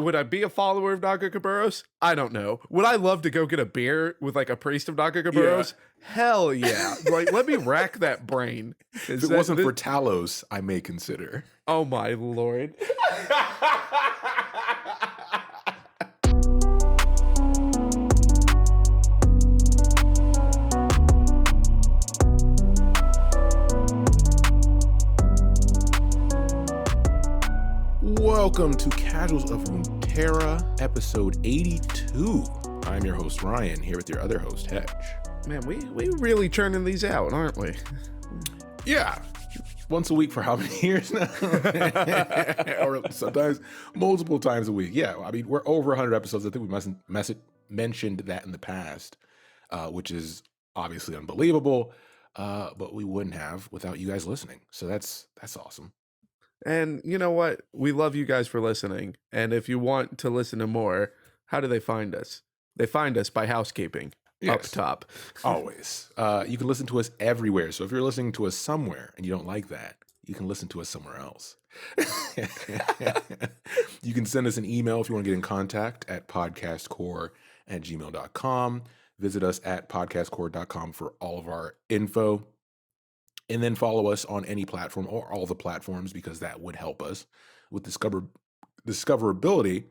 would I be a follower of Nagakaburos? I don't know. Would I love to go get a beer with like a priest of Nagakaburos? Hell yeah. Like, let me rack that brain. If it wasn't for Talos, I may consider. Oh my lord. Welcome to Casuals of Runeterra, episode 82. I'm your host, Ryan, here with your other host, Hedge. Man, we really churning these out, aren't we? Yeah. Once a week for how many years now? Or sometimes multiple times a week. Yeah, I mean, we're over 100 episodes. I think we mentioned that in the past, which is obviously unbelievable, but we wouldn't have without you guys listening. So that's awesome. And you know what? We love you guys for listening. And if you want to listen to more, how do they find us? They find us by housekeeping. Yes. Up top. Always. You can listen to us everywhere. So if you're listening to us somewhere and you don't like that, you can listen to us somewhere else. You can send us an email if you want to get in contact at podcastcore@gmail.com. Visit us at podcastcore.com for all of our info. And then follow us on any platform or all the platforms because that would help us with discoverability.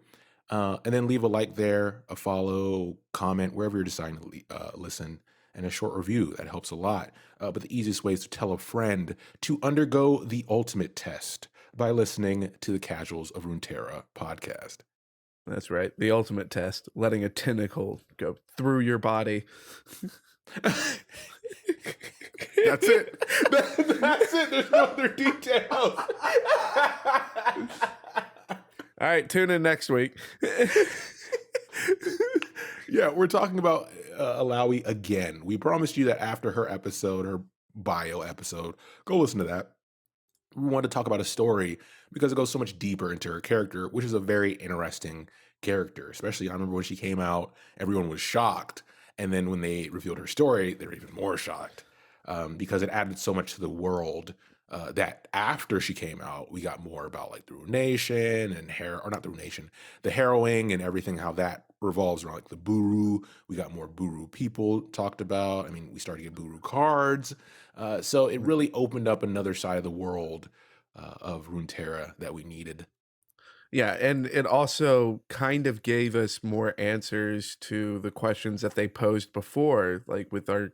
And then leave a like there, a follow, comment, wherever you're deciding to listen, and a short review. That helps a lot. But the easiest way is to tell a friend to undergo the ultimate test by listening to the Casuals of Runeterra podcast. That's right. The ultimate test, letting a tentacle go through your body. That's it. That's it. There's no other details. All right, tune in next week. Yeah, we're talking about Illaoi again. We promised you that after her episode, her bio episode, go listen to that. We wanted to talk about a story because it goes so much deeper into her character, which is a very interesting character. Especially, I remember when she came out, everyone was shocked. And then when they revealed her story, they were even more shocked because it added so much to the world that after she came out, we got more about like the Runation and the Harrowing and everything, how that revolves around like the Buru. We got more Buru people talked about. I mean, we started getting Buru cards. So it really opened up another side of the world of Runeterra that we needed. Yeah, and it also kind of gave us more answers to the questions that they posed before, like with the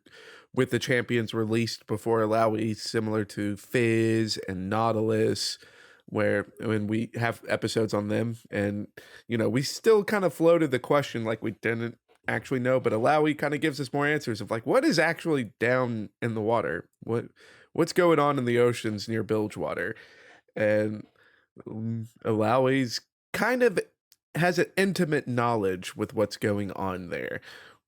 champions released before Illaoi, similar to Fizz and Nautilus, where when we have episodes on them, and you know, we still kind of floated the question like we didn't actually know, but Illaoi kind of gives us more answers of like what is actually down in the water, what's going on in the oceans near Bilgewater, and Illaoi's kind of has an intimate knowledge with what's going on there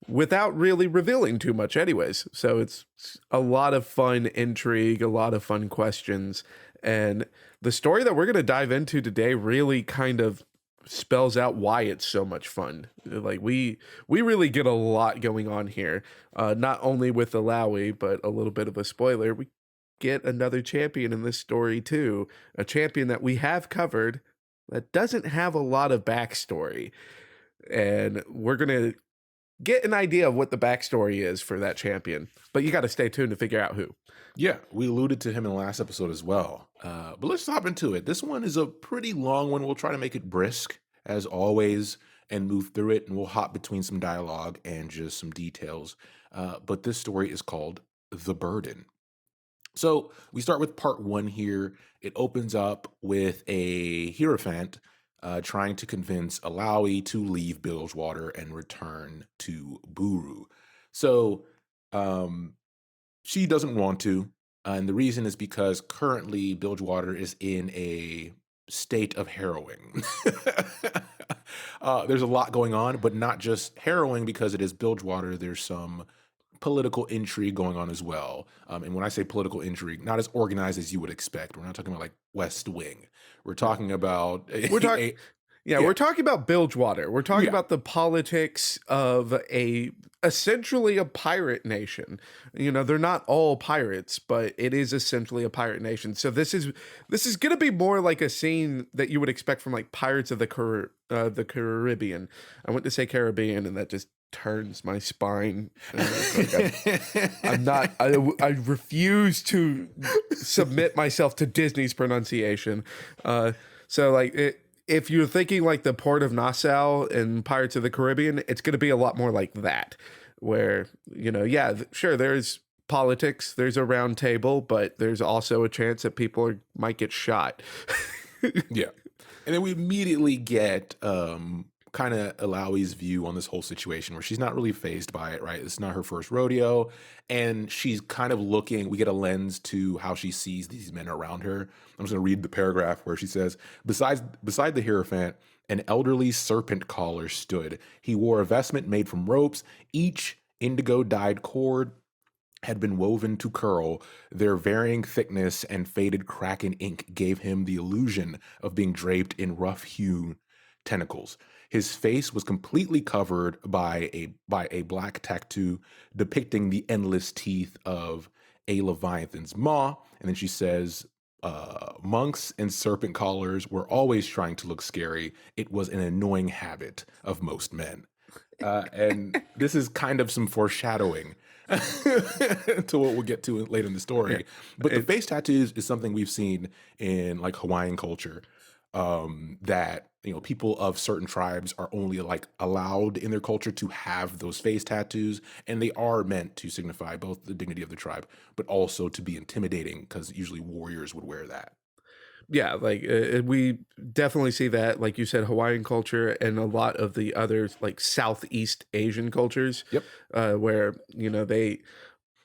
without really revealing too much anyways. So it's a lot of fun intrigue, a lot of fun questions. And the story that we're going to dive into today really kind of spells out why it's so much fun. Like we really get a lot going on here, not only with Illaoi, but a little bit of a spoiler. We get another champion in this story too, a champion that we have covered that doesn't have a lot of backstory, and we're gonna get an idea of what the backstory is for that champion, but you got to stay tuned to figure out who. Yeah, we alluded to him in the last episode as well, but let's hop into it. This one is a pretty long one. We'll try to make it brisk as always and move through it, and we'll hop between some dialogue and just some details, but this story is called The Burden. So we start with part one here. It opens up with a Hierophant trying to convince Illaoi to leave Bilgewater and return to Buru. So she doesn't want to, and the reason is because currently Bilgewater is in a state of harrowing. There's a lot going on, but not just harrowing because it is Bilgewater. There's some political intrigue going on as well. And when I say political intrigue, not as organized as you would expect. We're not talking about like West Wing. We're talking about Yeah, Yeah. we're talking about Bilgewater. We're talking Yeah. about the politics of a essentially a pirate nation. You know, they're not all pirates, but it is essentially a pirate nation. So this is going to be more like a scene that you would expect from like Pirates of the Caribbean. I went to say Caribbean, and that just turns my spine. It's like I'm not. I refuse to submit myself to Disney's pronunciation. So like it, if you're thinking like the port of Nassau in Pirates of the Caribbean, it's going to be a lot more like that, where yeah, sure, there's politics, there's a round table, but there's also a chance that might get shot. Yeah. And then we immediately get kind of Alawi's view on this whole situation where she's not really phased by it, right? It's not her first rodeo. And she's kind of looking, we get a lens to how she sees these men around her. I'm just going to read the paragraph where she says, beside the Hierophant, an elderly serpent caller stood. He wore a vestment made from ropes, each indigo dyed cord had been woven to curl. Their varying thickness and faded crack in ink gave him the illusion of being draped in rough-hewn tentacles. His face was completely covered by a black tattoo depicting the endless teeth of a leviathan's maw. And then she says, monks and serpent collars were always trying to look scary. It was an annoying habit of most men. And this is kind of some foreshadowing to what we'll get to later in the Yeah, story. But the it, face tattoos is something we've seen in like Hawaiian culture, that people of certain tribes are only like allowed in their culture to have those face tattoos, and they are meant to signify both the dignity of the tribe, but also to be intimidating because usually warriors would wear that. yeah, like we definitely see that, like you said, Hawaiian culture and a lot of the other like Southeast Asian cultures, Yep. where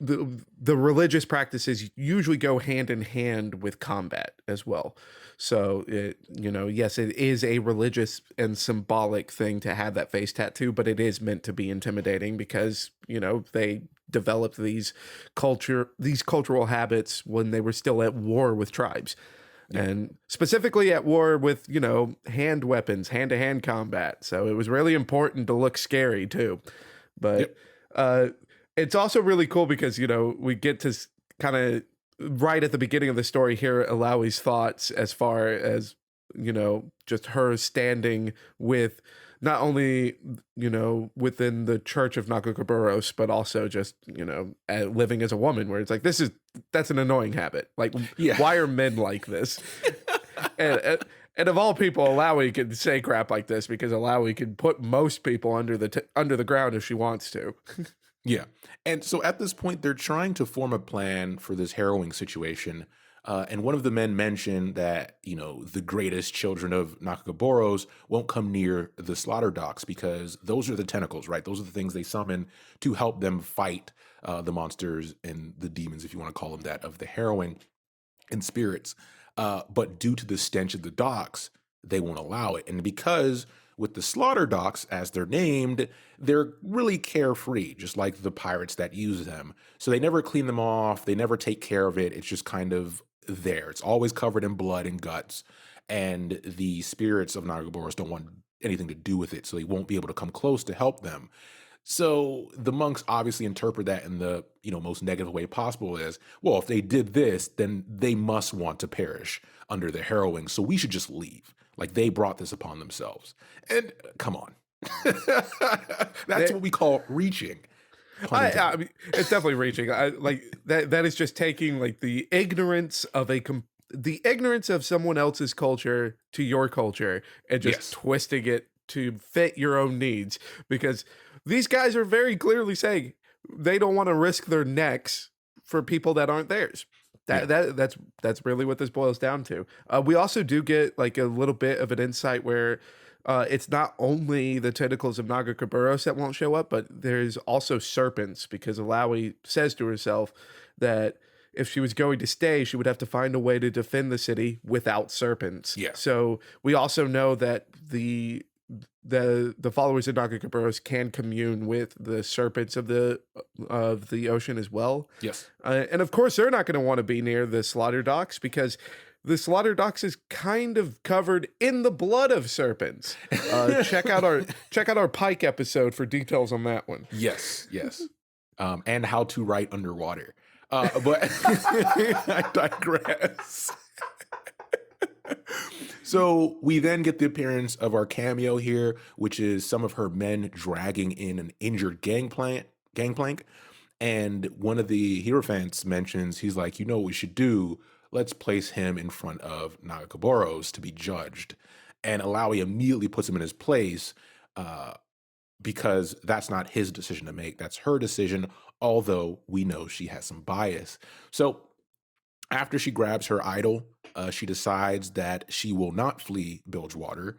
the religious practices usually go hand in hand with combat as well. So yes, it is a religious and symbolic thing to have that face tattoo, but it is meant to be intimidating because they developed these cultural habits when they were still at war with tribes, Yeah. and specifically at war with hand weapons, hand to hand combat. So it was really important to look scary too. But Yep. uh it's also really cool because we get to kind of right at the beginning of the story hear Alawi's thoughts as far as just her standing with not only within the Church of Nakakoburos, but also just living as a woman, where it's like that's an annoying habit. Like, Yeah. why are men like this? And of all people, Alawi can say crap like this because Alawi can put most people under the ground if she wants to. Yeah. And so at this point, they're trying to form a plan for this harrowing situation. And one of the men mentioned that, the greatest children of Nakagoboros won't come near the slaughter docks because those are the tentacles, right? Those are the things they summon to help them fight the monsters and the demons, if you want to call them that, of the harrowing and spirits. But due to the stench of the docks, they won't allow it. And because with the slaughter docks, as they're named, they're really carefree, just like the pirates that use them. So they never clean them off, they never take care of it. It's just kind of there. It's always covered in blood and guts. And the spirits of Nagaboros don't want anything to do with it, so they won't be able to come close to help them. So the monks obviously interpret that in the most negative way possible as, well, if they did this, then they must want to perish under the harrowing. So we should just leave. Like they brought this upon themselves. And come on. That's They, what we call reaching. Pun I intended. mean, it's definitely reaching. I like that. That is just taking like the ignorance of someone else's culture to your culture and just Yes. twisting it to fit your own needs. Because these guys are very clearly saying they don't want to risk their necks for people that aren't theirs. Yeah. That's really what this boils down to. We also do get like a little bit of an insight where it's not only the tentacles of Naga Kerberos that won't show up, but there's also serpents because Alawi says to herself that if she was going to stay, she would have to find a way to defend the city without serpents. Yeah. So we also know that the followers of Naga Kerberos can commune with the serpents of the ocean as well. Yes. And of course, they're not going to want to be near the slaughter docks because the slaughter docks is kind of covered in the blood of serpents. Check out our Pike episode for details on that one. Yes, yes. And how to write underwater. But I digress. So we then get the appearance of our cameo here, which is some of her men dragging in an injured gangplank. And one of the Hierophants mentions, he's like, you know what we should do? Let's place him in front of Nagakaboros to be judged. And Alawi immediately puts him in his place uh, because that's not his decision to make. That's her decision, although we know she has some bias. So after she grabs her idol, she decides that she will not flee Bilgewater.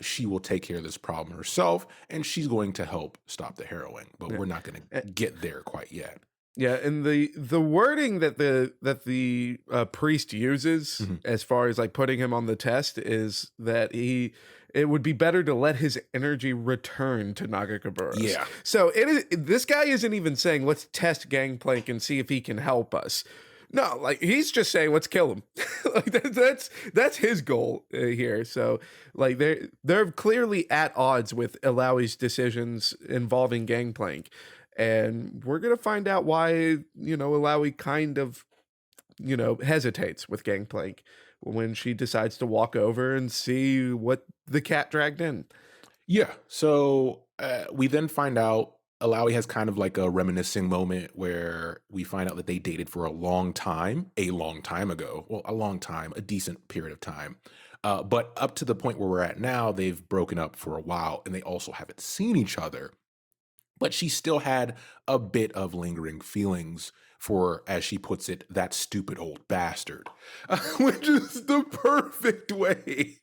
She will take care of this problem herself, and she's going to help stop the harrowing. But Yeah. we're not going to get there quite yet. Yeah, and the wording that the priest uses Mhm. as far as like putting him on the test is that it would be better to let his energy return to Nagakaburos. Yeah. So this guy isn't even saying let's test Gangplank and see if he can help us. No, like he's just saying let's kill him. Like that's his goal here. So like they're clearly at odds with Ilaoi's decisions involving Gangplank. And we're going to find out why, Ilaoi kind of, hesitates with Gangplank when she decides to walk over and see what the cat dragged in. Yeah. So we then find out Alawi has kind of like a reminiscing moment where we find out that they dated for a long time ago. Well, a long time, a decent period of time. But up to the point where we're at now, they've broken up for a while and they also haven't seen each other. But she still had a bit of lingering feelings for, as she puts it, that stupid old bastard, which is the perfect way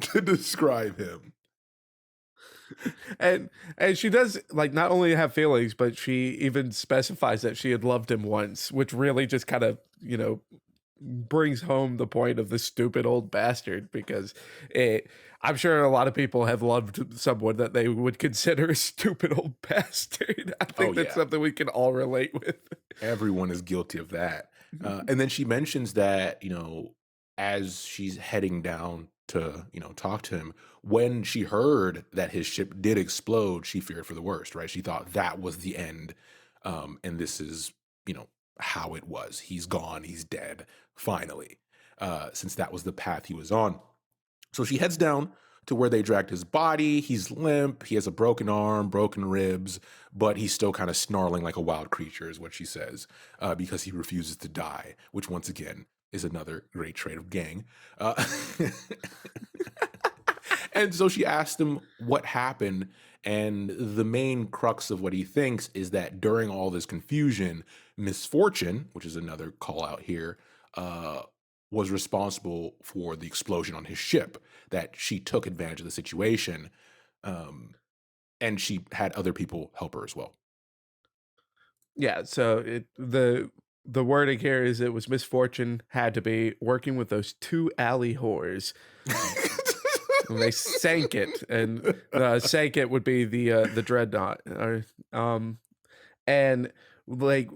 to describe him. And she does like not only have feelings, but she even specifies that she had loved him once, which really just kind of, brings home the point of the stupid old bastard because I'm sure a lot of people have loved someone that they would consider a stupid old bastard. I Oh, think that's yeah. something we can all relate with. Everyone is guilty of that. And then she mentions that, as she's heading down to, talk to him, when she heard that his ship did explode, she feared for the worst, right? She thought that was the end. And this is, how it was. He's gone, he's dead, finally, since that was the path he was on. So she heads down to where they dragged his body. He's limp. He has a broken arm, broken ribs, but he's still kind of snarling like a wild creature, is what she says, because he refuses to die, which once again is another great trait of Gang. Uh, and so she asked him what happened. And the main crux of what he thinks is that during all this confusion, Misfortune, which is another call out here, uh, was responsible for the explosion on his ship, that she took advantage of the situation. Um, and she had other people help her as well. Yeah, so the wording here is it was misfortune had to be working with those two alley whores. And they sank it, and sank it would be the dreadnought. And like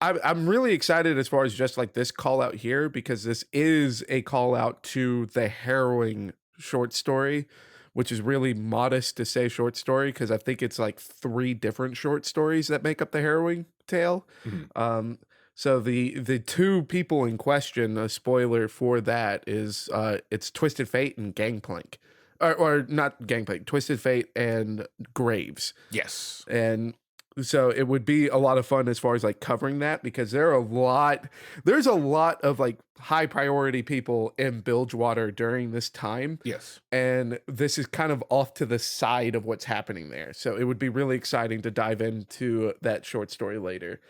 I'm really excited as far as just like this call out here because this is a call out to the harrowing short story, which is really modest to say short story because I think it's like three different short stories that make up the harrowing tale. Mhm. So the two people in question, a spoiler for that is it's Twisted Fate and Gangplank. Or not Gangplank, Twisted Fate and Graves. Yes. And so it would be a lot of fun as far as like covering that because there's a lot of like high priority people in Bilgewater during this time. Yes. And this is kind of off to the side of what's happening there. So it would be really exciting to dive into that short story later.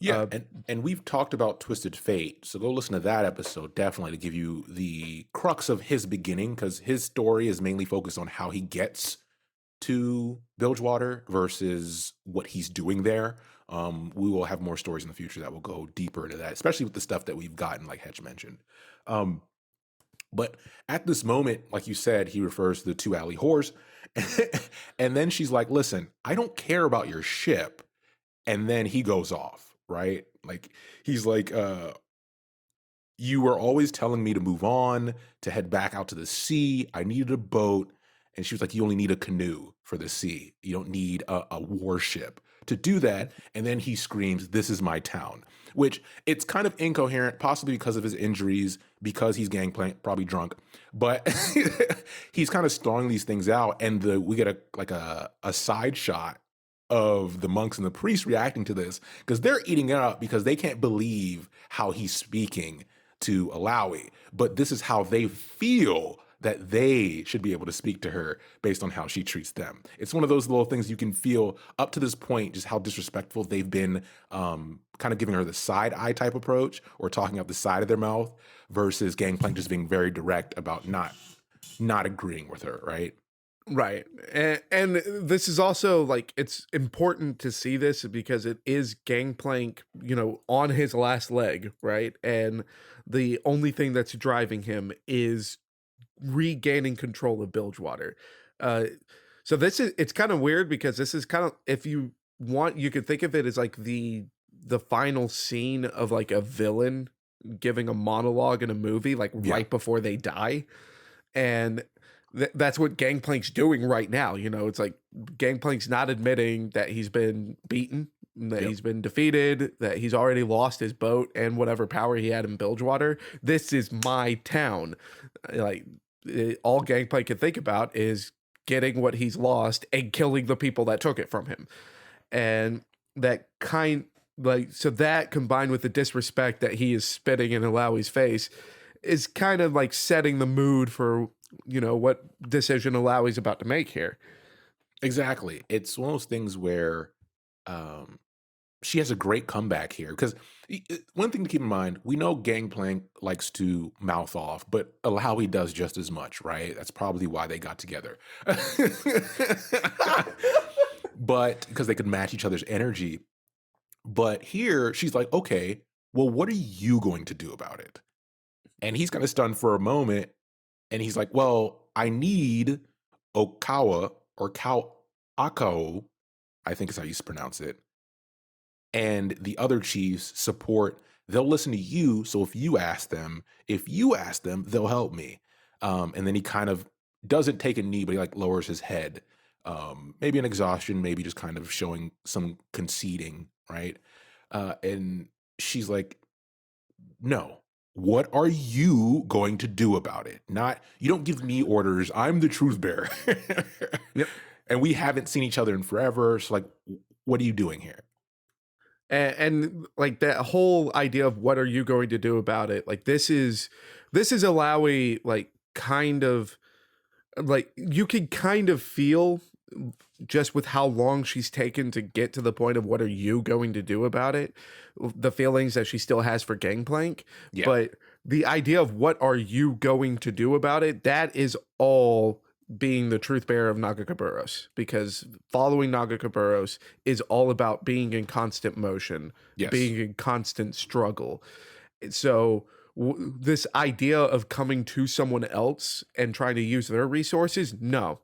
Yeah, and we've talked about Twisted Fate, so go listen to that episode definitely to give you the crux of his beginning, because his story is mainly focused on how he gets to Bilgewater versus what he's doing there. We will have more stories in the future that will go deeper into that, especially with the stuff that we've gotten, like Hedge mentioned. Um, but at this moment, like you said, he refers to the two alley whores, and then she's like, "Listen, I don't care about your ship," and then he goes off. Right? Like he's like, You were always telling me to move on, to head back out to the sea. I needed a boat. And she was like, you only need a canoe for the sea. You don't need a warship to do that. And then he screams, this is my town, which it's kind of incoherent, possibly because of his injuries, because he's gangplank, probably drunk. But he's kind of starring these things out. And we get a side shot of the monks and the priests reacting to this because they're eating it up because they can't believe how he's speaking to Illaoi. But this is how they feel that they should be able to speak to her based on how she treats them. It's one of those little things you can feel up to this point, just how disrespectful they've been, kind of giving her the side eye type approach or talking out the side of their mouth versus Gangplank just being very direct about not agreeing with her, right? Right. And this is also like it's important to see this because it is Gangplank, on his last leg, right? And the only thing that's driving him is regaining control of Bilgewater. Uh so it's kind of weird because this is kind of, if you want, you could think of it as like the final scene of like a villain giving a monologue in a movie like Yeah. right before they die. And that's what Gangplank's doing right now. It's like Gangplank's not admitting that he's been beaten, that Yep. he's been defeated, that he's already lost his boat and whatever power he had in Bilgewater. This is my town. Like, all Gangplank can think about is getting what he's lost and killing the people that took it from him. And that kind like so that combined with the disrespect that he is spitting in Alawi's face is kind of like setting the mood for what decision Alawi's about to make here. Exactly. It's one of those things where um, she has a great comeback here because one thing to keep in mind, we know Gangplank likes to mouth off, but Alawi does just as much, right? That's probably why they got together. But because they could match each other's energy. But here she's like, okay, well, what are you going to do about it? And he's kind of stunned for a moment. And he's like, well, I need Okawa or Akao, I think is how you pronounce it, and the other chiefs support. They'll listen to you. So if you ask them, they'll help me. And then he kind of doesn't take a knee, but he like lowers his head. Maybe an exhaustion, maybe just kind of showing some conceding, right? And she's like, no. What are you going to do about it? Not, you don't give me orders. I'm the truth bearer. Yep. And we haven't seen each other in forever. So, like, what are you doing here? And like that whole idea of what are you going to do about it? Like this is Alawi, like kind of like you can kind of feel just with how long she's taken to get to the point of what are you going to do about it, the feelings that she still has for Gangplank. Yeah. But the idea of what are you going to do about it, that is all being the truth bearer of Nagakaburos, because following Nagakaburos is all about being in constant motion, Yes. being in constant struggle. So this idea of coming to someone else and trying to use their resources, no,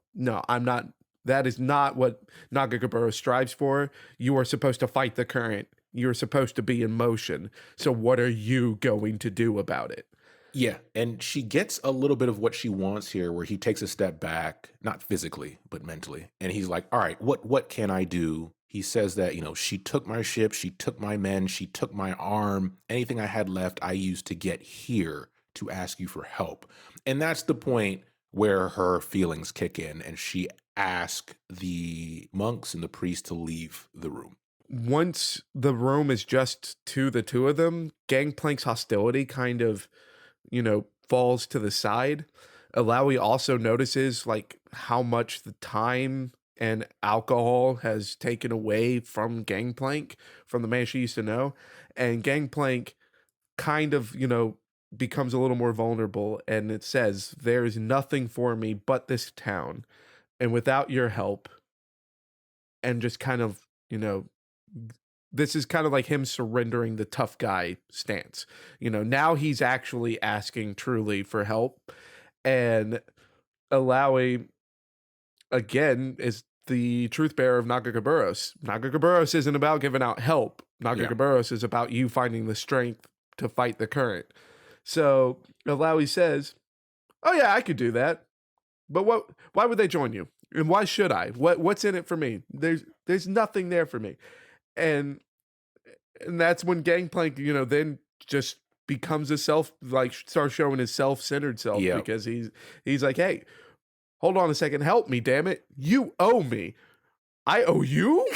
I'm not. That is not what Nagakaburo strives for. You are supposed to fight the current. You're supposed to be in motion. So what are you going to do about it? Yeah, and she gets a little bit of what she wants here, where he takes a step back, not physically, but mentally. And he's like, all right, what can I do? He says that, she took my ship, she took my men, she took my arm. Anything I had left, I used to get here to ask you for help. And that's the point where her feelings kick in, and she asks the monks and the priest to leave the room. Once the room is just to the two of them, Gangplank's hostility kind of, falls to the side. Alawi also notices like how much the time and alcohol has taken away from Gangplank, from the man she used to know. And Gangplank kind of, becomes a little more vulnerable. And it says, there is nothing for me but this town. And without your help, and just kind of, this is kind of like him surrendering the tough guy stance. Now he's actually asking truly for help. And Alawi, again, is the truth bearer of Nagakaburos. Nagakaburos isn't about giving out help. Yeah. Nagakaburos is about you finding the strength to fight the current. So Illaoi says, "Oh yeah, I could do that. But why would they join you? And why should I? What's in it for me? There's nothing there for me." And that's when Gangplank, then just becomes a self like starts showing his self-centered self Yeah. because he's like, "Hey, hold on a second, help me, damn it. You owe me. I owe you?"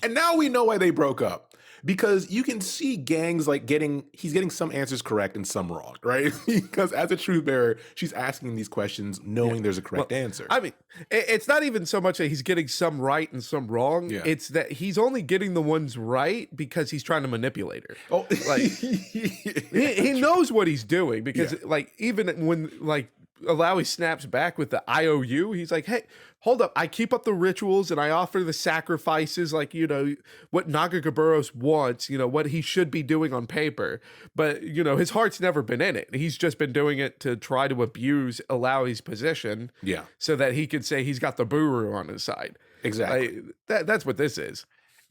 And now we know why they broke up. Because you can see Gangs like he's getting some answers correct and some wrong, right? Because as a truth bearer, she's asking these questions Yeah. knowing there's a correct Well, answer. I mean, it's not even so much that he's getting some right and some wrong. Yeah. It's that he's only getting the ones right because he's trying to manipulate her. Oh, Like he true. knows what he's doing because Yeah. like even when like Alawi snaps back with the IOU, he's like, "Hey, hold up. I keep up the rituals and I offer the sacrifices like, what Nagagaburos wants, what he should be doing on paper. But, his heart's never been in it. He's just been doing it to try to abuse Alawi's position Yeah. so that he could say he's got the Buru on his side." Exactly. Like that's what this is.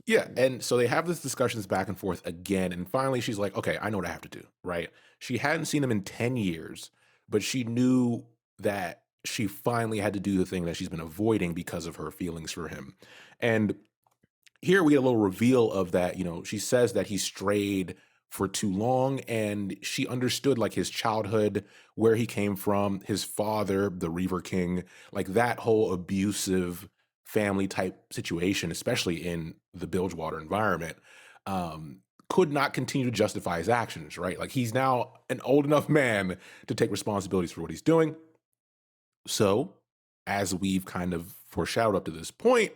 Yeah. And so they have this discussions back and forth again. And finally she's like, okay, I know what I have to do. Right. She hadn't seen him in 10 years, but she knew that she finally had to do the thing that she's been avoiding because of her feelings for him. And here we get a little reveal of that. She says that he strayed for too long and she understood like his childhood, where he came from, his father, the Reaver King, like that whole abusive family type situation, especially in the Bilgewater environment, could not continue to justify his actions, right? Like he's now an old enough man to take responsibilities for what he's doing. So, as we've kind of foreshadowed up to this point,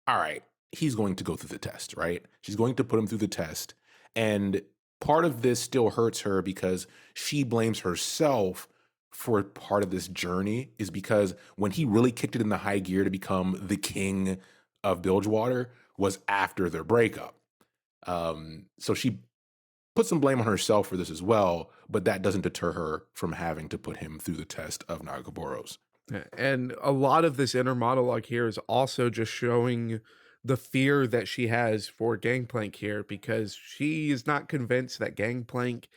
all right, he's going to go through the test, right? She's going to put him through the test. And part of this still hurts her because she blames herself for part of this journey, is because when he really kicked it in the high gear to become the king of Bilgewater was after their breakup. So she put some blame on herself for this as well, but that doesn't deter her from having to put him through the test of Nagaboros. Yeah, and a lot of this inner monologue here is also just showing the fear that she has for Gangplank here because she is not convinced that Gangplank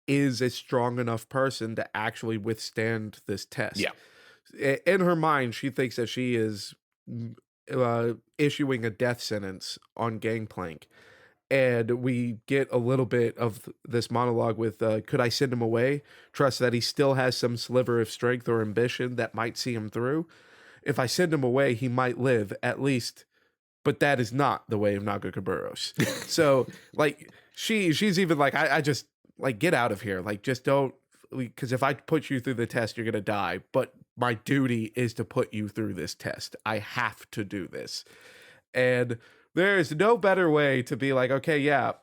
is a strong enough person to actually withstand this Yeah. test. In her mind, she thinks that she is issuing a death sentence on Gangplank. And we get a little bit of this monologue with, could I send him away? Trust that he still has some sliver of strength or ambition that might see him through. If I send him away, he might live, at least, but that is not the way of Nagakaburos. So, like, she's even like, I just, like, get out of here. Like, just don't, because if I put you through the test, you're going to die. But my duty is to put you through this test. I have to do this. And there is no better way to be like, okay, yeah,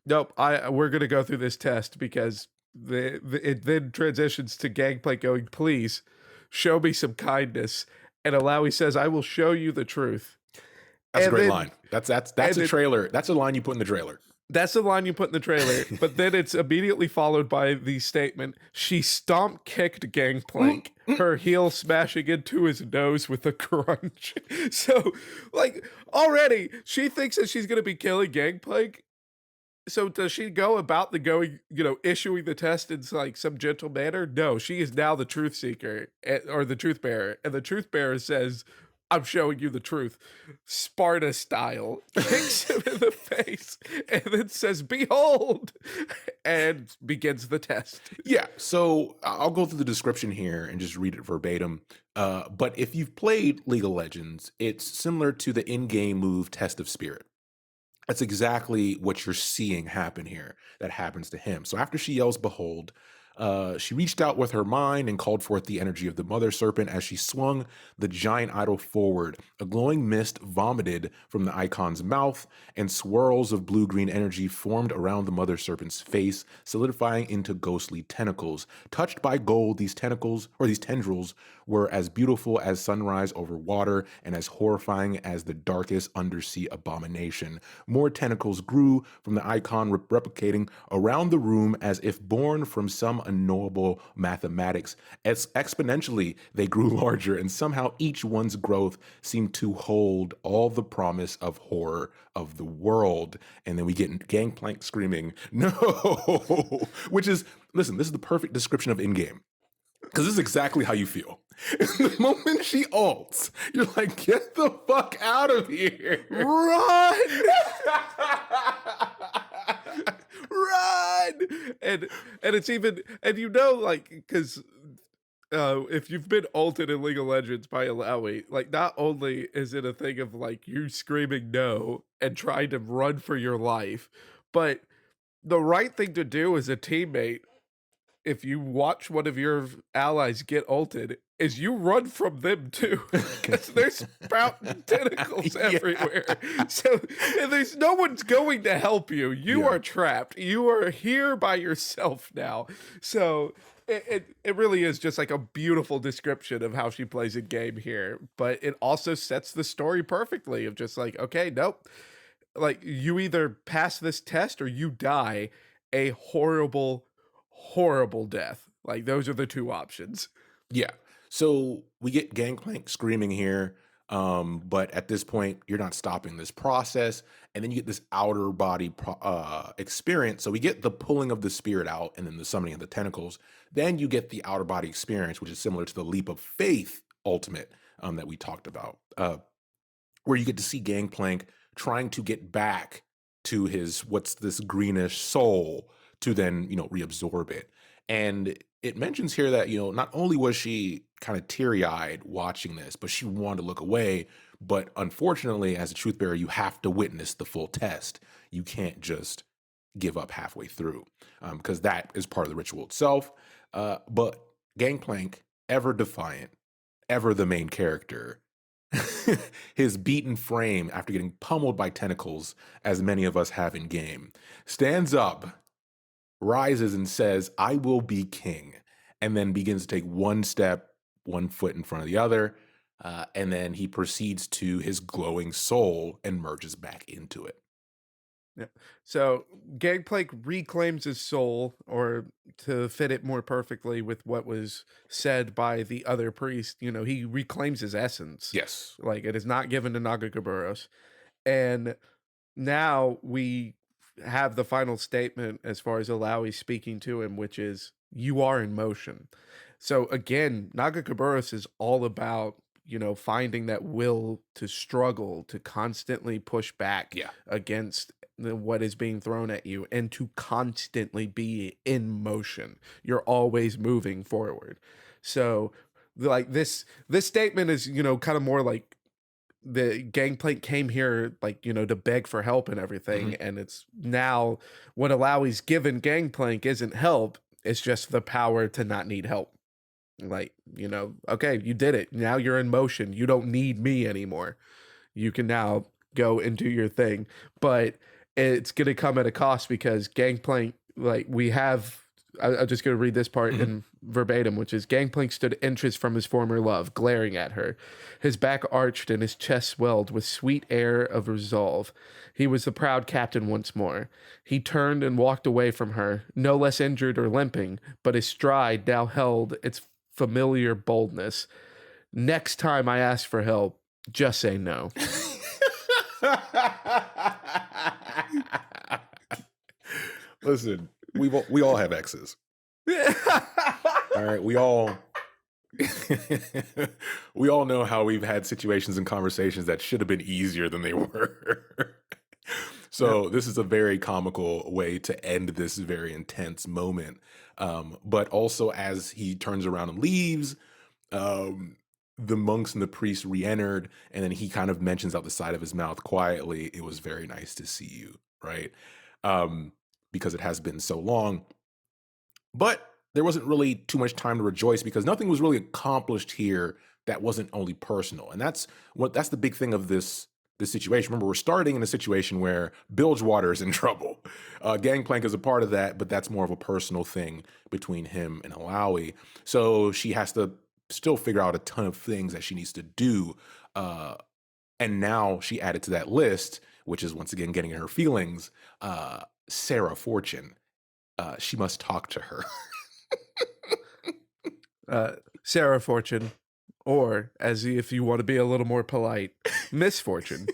nope, we're gonna go through this test because it then transitions to Gangplank going, please show me some kindness, and Alawi says, I will show you the truth, That's a and great then line. That's and a it, trailer. That's a line you put in the trailer. that's the line you put in the trailer, but then it's immediately followed by the statement, she stomp kicked Gangplank, her heel smashing into his nose with a crunch. So, like, already, she thinks that she's going to be killing Gangplank. So does she go about the going, issuing the test in like some gentle manner? No, she is now the truth seeker or the truth bearer. And the truth bearer says, I'm showing you the truth, Sparta style, kicks him in the face, and then says, behold, and begins the test. Yeah, so I'll go through the description here and just read it verbatim. But if you've played League of Legends, it's similar to the in-game move Test of Spirit. That's exactly what you're seeing happen here. That happens to him. So after she yells, behold, she reached out with her mind and called forth the energy of the mother serpent as she swung the giant idol forward. A glowing mist vomited from the icon's mouth, and swirls of blue-green energy formed around the mother serpent's face, solidifying into ghostly tentacles. Touched by gold, these tentacles, or these tendrils, were as beautiful as sunrise over water and as horrifying as the darkest undersea abomination. More tentacles grew from the icon, replicating around the room as if born from some unknowable mathematics. As exponentially, they grew larger, and somehow each one's growth seemed to hold all the promise of horror of the world. And then we get Gangplank screaming, "No!" Which is, listen, this is the perfect description of in-game. Because this is exactly how you feel. The moment she ults, you're like, get the fuck out of here. Run! Run! And it's even, and you know, like, because if you've been ulted in League of Legends by Illaoi, like, not only is it a thing of like you screaming no and trying to run for your life, but the right thing to do as a teammate, if you watch one of your allies get ulted, is you run from them too, because they're sprouting tentacles Yeah. everywhere. So and there's no one's going to help you. You Yeah. are trapped. You are here by yourself now. So it really is just like a beautiful description of how she plays a game here. But it also sets the story perfectly of just like, okay, nope. Like you either pass this test or you die a horrible, horrible death. Like those are the two options. Yeah. So we get Gangplank screaming here, but at this point, you're not stopping this process, and then you get this outer body experience. So we get the pulling of the spirit out, and then the summoning of the tentacles. Then you get the outer body experience, which is similar to the leap of faith ultimate that we talked about, where you get to see Gangplank trying to get back to his what's this greenish soul to then reabsorb it. And it mentions here that not only was she kind of teary-eyed watching this, but she wanted to look away. But unfortunately, as a truth bearer, you have to witness the full test. You can't just give up halfway through, because that is part of the ritual itself. But Gangplank, ever defiant, ever the main character, his beaten frame after getting pummeled by tentacles, as many of us have in game, stands up, rises, and says, "I will be king," and then begins to take one step, one foot in front of the other, and then he proceeds to his glowing soul and merges back into it. Yeah. So Gangplank reclaims his soul, or to fit it more perfectly with what was said by the other priest, he reclaims his essence. Yes. Like it is not given to Nagakaburos. And now we have the final statement as far as Alawi speaking to him, which is, "You are in motion." So again, Nagakaburos is all about, finding that will to struggle, to constantly push back Yeah. against what is being thrown at you, and to constantly be in motion. You're always moving forward. So like this statement is, kind of more like the Gangplank came here, like, to beg for help and everything, Mhm. and it's now what Alawi's given Gangplank isn't help, it's just the power to not need help. Like, okay, you did it. Now you're in motion. You don't need me anymore. You can now go and do your thing. But it's gonna come at a cost, because Gangplank, like we have I'm just gonna read this part Mhm. in verbatim, which is, "Gangplank stood inches from his former love, glaring at her. His back arched and his chest swelled with sweet air of resolve. He was the proud captain once more. He turned and walked away from her, no less injured or limping, but his stride now held its familiar boldness. Next time I ask for help, just say no." Listen, we all have exes. All right, we all know how we've had situations and conversations that should have been easier than they were. Yep. So this is a very comical way to end this very intense moment. But also, as he turns around and leaves, um, the monks and the priests re-entered, and then he kind of mentions out the side of his mouth quietly, "It was very nice to see you," right? Um, because it has been so long. But there wasn't really too much time to rejoice, because nothing was really accomplished here that wasn't only personal. And that's the big thing of this situation. Remember, we're starting in a situation where Bilgewater is in trouble. Gangplank is a part of that, but that's more of a personal thing between him and Alawi. So she has to still figure out a ton of things that she needs to do. And now she added to that list, which is once again getting in her feelings, Sarah Fortune. She must talk to her. Sarah Fortune, or as if you want to be a little more polite, Misfortune.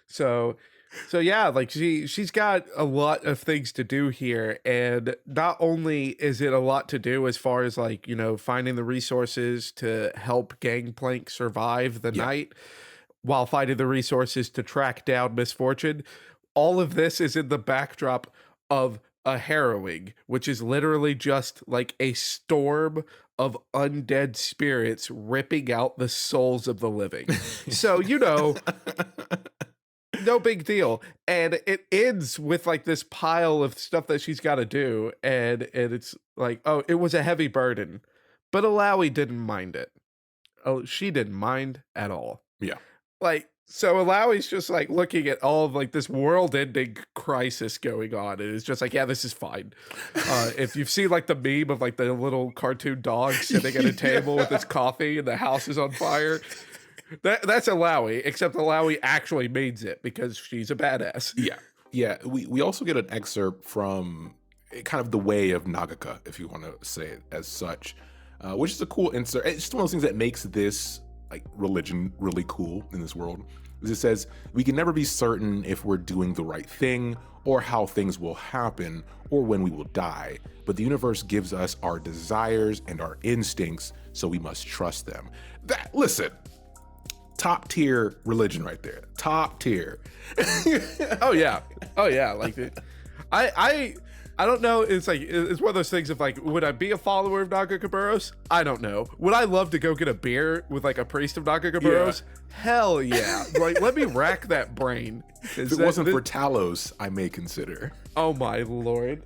So yeah, like she's got a lot of things to do here, and not only is it a lot to do as far as like, you know, finding the resources to help Gangplank survive the Yeah. night while finding the resources to track down Misfortune. All of this is in the backdrop of a harrowing, which is literally just like a storm of undead spirits ripping out the souls of the living. So, you know, no big deal. And it ends with like this pile of stuff that she's got to do. And it's like, oh, it was a heavy burden. But Illaoi didn't mind it. Oh, she didn't mind at all. Yeah. Like, so Illaoi's just like looking at all of like this world-ending crisis going on, and it's just like, yeah, this is fine. If you've seen like the meme of like the little cartoon dog sitting at a table with his coffee and the house is on fire, that's Illaoi, except Illaoi actually means it because she's a badass. Yeah. Yeah. We also get an excerpt from kind of the way of Nagaka, if you want to say it as such, which is a cool insert. It's just one of those things that makes this like religion really cool in this world. As it says, we can never be certain if we're doing the right thing or how things will happen or when we will die, but the universe gives us our desires and our instincts, so we must trust them. Listen, top tier religion right there. Top tier. Oh yeah. Like I don't know. It's like, it's one of those things of like, would I be a follower of Nagakaburos? I don't know. Would I love to go get a beer with like a priest of Nagakaburos? Yeah. Hell yeah. Like, let me rack that brain. If it wasn't for Talos, I may consider. Oh my Lord.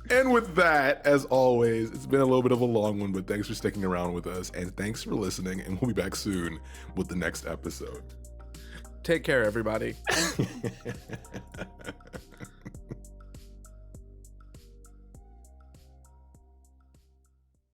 And with that, as always, it's been a little bit of a long one, but thanks for sticking around with us, and thanks for listening, and we'll be back soon with the next episode. Take care, everybody.